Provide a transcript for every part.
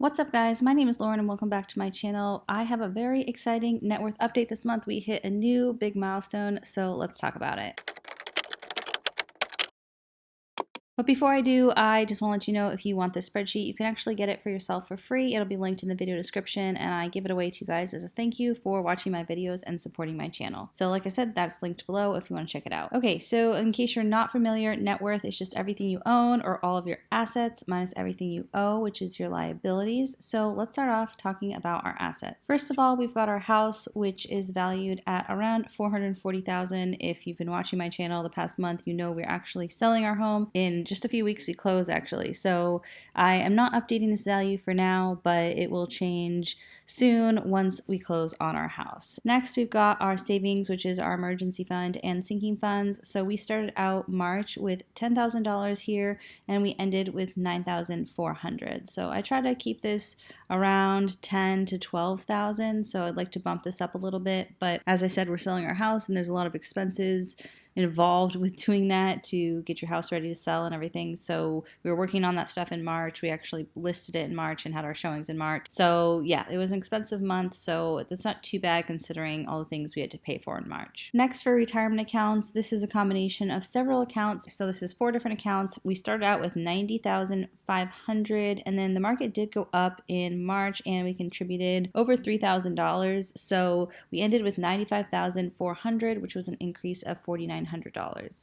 What's up, guys? My name is Lauren and welcome back to my channel. I have a very exciting net worth update this month. We hit a new big milestone, so let's talk about it. But before I do, I just want to let you know if you want this spreadsheet, you can actually get it for yourself for free. It'll be linked in the video description, and I give it away to you guys as a thank you for watching my videos and supporting my channel. So like I said, that's linked below if you want to check it out. Okay, so in case you're not familiar, net worth is just everything you own or all of your assets minus everything you owe, which is your liabilities. So let's start off talking about our assets. First of all, we've got our house, which is valued at around $440,000. If you've been watching my channel the past month, you know we're actually selling our home. In just a few weeks we close actually, so I am not updating this value for now, but it will change soon once we close on our house. Next, we've got our savings, which is our emergency fund and sinking funds. So we started out March with $10,000 here and we ended with $9,400. So I try to keep this around $10,000 to $12,000, so I'd like to bump this up a little bit, but as I said, we're selling our house and there's a lot of expenses involved with doing that to get your house ready to sell and everything. So we were working on that stuff in March. We actually listed it in March and had our showings in March. So yeah, it was an expensive month, so that's not too bad considering all the things we had to pay for in March. Next, for retirement accounts, this is a combination of several accounts. So this is 4 different accounts. We started out with $90,500 and then the market did go up in March and we contributed over $3,000. So we ended with $95,400, which was an increase of $4,900.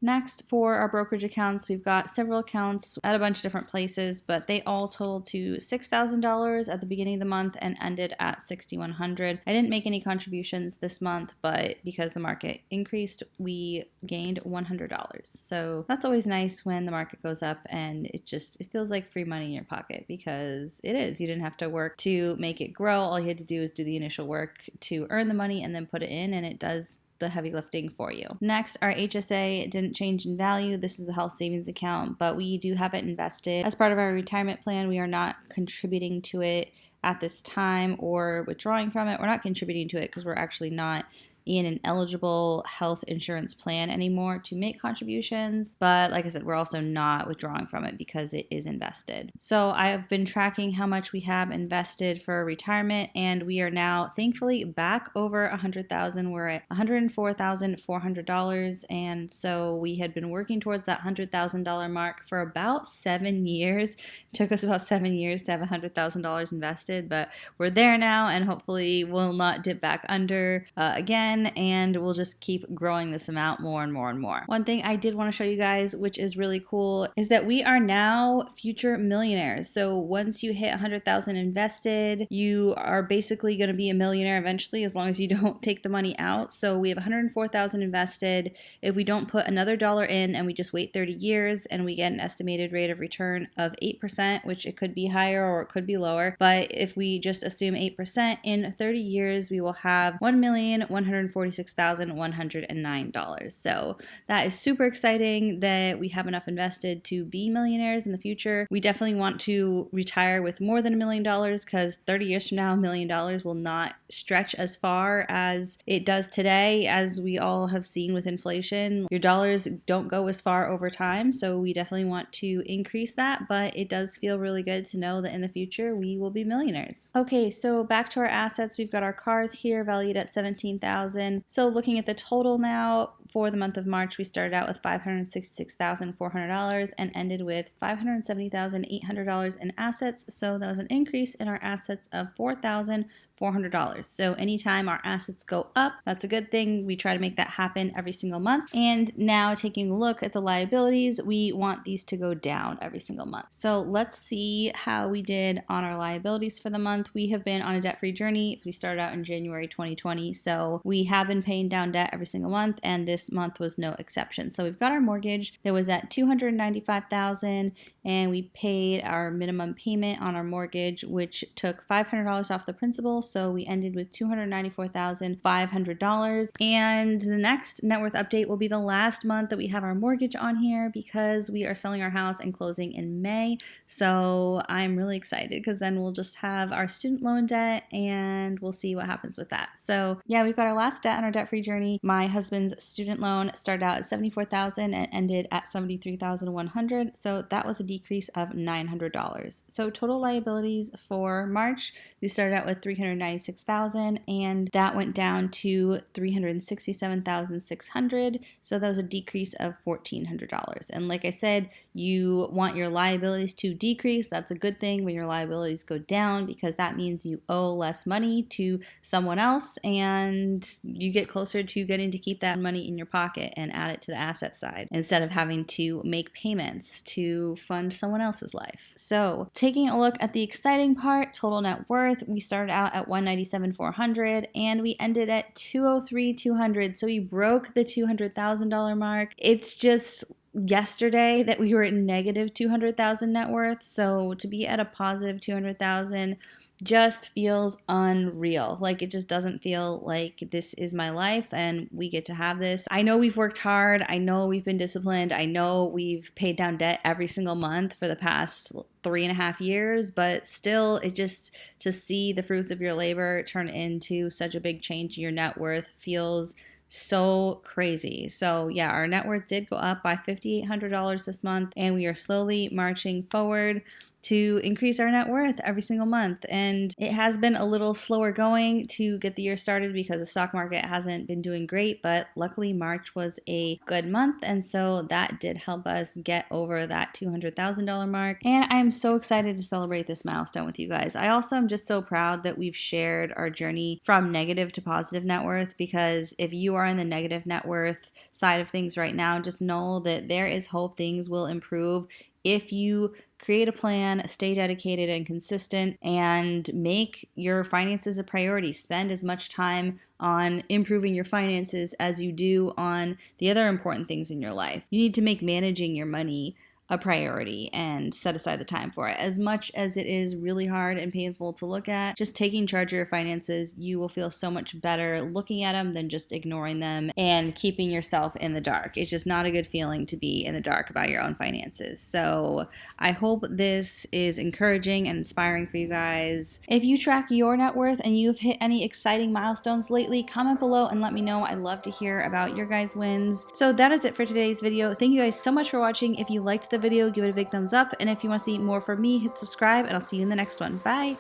Next, for our brokerage accounts, we've got several accounts at a bunch of different places, but they all totaled to $6,000 at the beginning of the month and ended at $6,100. I didn't make any contributions this month, but because the market increased, we gained $100. So that's always nice when the market goes up, and it feels like free money in your pocket, because it is. You didn't have to work to make it grow. All you had to do is do the initial work to earn the money and then put it in, and it does the heavy lifting for you. Next, our HSA didn't change in value. This is a health savings account, but we do have it invested as part of our retirement plan. We are not contributing to it at this time or withdrawing from it. We're not contributing to it because we're actually not in an eligible health insurance plan anymore to make contributions, but like I said, we're also not withdrawing from it because it is invested. So I have been tracking how much we have invested for retirement, and we are now thankfully back over $100,000. We're at $104,400, and so we had been working towards that $100,000 mark for about 7 years. It took us about 7 years to have $100,000 invested, but we're there now, and hopefully we'll not dip back under again, and we'll just keep growing this amount more and more and more. One thing I did want to show you guys, which is really cool, is that we are now future millionaires. So once you hit 100,000 invested, you are basically going to be a millionaire eventually, as long as you don't take the money out. So we have 104,000 invested. If we don't put another dollar in and we just wait 30 years and we get an estimated rate of return of 8%, which it could be higher or it could be lower, but if we just assume 8%, in 30 years we will have $1,146,109. So that is super exciting that we have enough invested to be millionaires in the future. We definitely want to retire with more than $1 million, because 30 years from now, $1 million will not stretch as far as it does today. As we all have seen with inflation, your dollars don't go as far over time. So we definitely want to increase that, but it does feel really good to know that in the future we will be millionaires. Okay, so back to our assets. We've got our cars here valued at $17,000. So looking at the total now, for the month of March, we started out with $566,400 and ended with $570,800 in assets. So that was an increase in our assets of $4,400. So anytime our assets go up, that's a good thing. We try to make that happen every single month. And now taking a look at the liabilities, we want these to go down every single month. So let's see how we did on our liabilities for the month. We have been on a debt-free journey. We started out in January 2020. So we have been paying down debt every single month, and this month was no exception. So we've got our mortgage that was at $295,000, and we paid our minimum payment on our mortgage, which took $500 off the principal. So we ended with $294,500. And the next net worth update will be the last month that we have our mortgage on here, because we are selling our house and closing in May. So I'm really excited, because then we'll just have our student loan debt and we'll see what happens with that. So yeah, we've got our last debt on our debt-free journey. My husband's student student loan started out at $74,000 and ended at $73,100. So that was a decrease of $900. So total liabilities for March, we started out with $396,000 and that went down to $367,600. So that was a decrease of $1,400. And like I said, you want your liabilities to decrease. That's a good thing when your liabilities go down because that means you owe less money to someone else and you get closer to getting to keep that money in your pocket and add it to the asset side instead of having to make payments to fund someone else's life. So taking a look at the exciting part, total net worth, we started out at $197,400 and we ended at $203,200. So we broke the $200,000 mark. It's just yesterday that we were at negative 200,000 net worth. So to be at a positive 200,000 just feels unreal. Like it just doesn't feel like this is my life and we get to have this. I know we've worked hard. I know we've been disciplined. I know we've paid down debt every single month for the past 3.5 years, but still it just to see the fruits of your labor turn into such a big change in your net worth feels so crazy. So yeah, our net worth did go up by $5,800 this month and we are slowly marching forward to increase our net worth every single month. And it has been a little slower going to get the year started because the stock market hasn't been doing great, but luckily March was a good month and so that did help us get over that $200,000 mark. And I am so excited to celebrate this milestone with you guys. I also am just so proud that we've shared our journey from negative to positive net worth, because if you are in the negative net worth side of things right now, just know that there is hope things will improve if you create a plan, stay dedicated and consistent, and make your finances a priority. Spend as much time on improving your finances as you do on the other important things in your life. You need to make managing your money a priority and set aside the time for it. As much as it is really hard and painful to look at, just taking charge of your finances, you will feel so much better looking at them than just ignoring them and keeping yourself in the dark. It's just not a good feeling to be in the dark about your own finances. So I hope this is encouraging and inspiring for you guys. If you track your net worth and you've hit any exciting milestones lately, comment below and let me know. I'd love to hear about your guys' wins. So that is it for today's video. Thank you guys so much for watching. If you liked the video, give it a big thumbs up, and if you want to see more from me, hit subscribe, and I'll see you in the next one. Bye.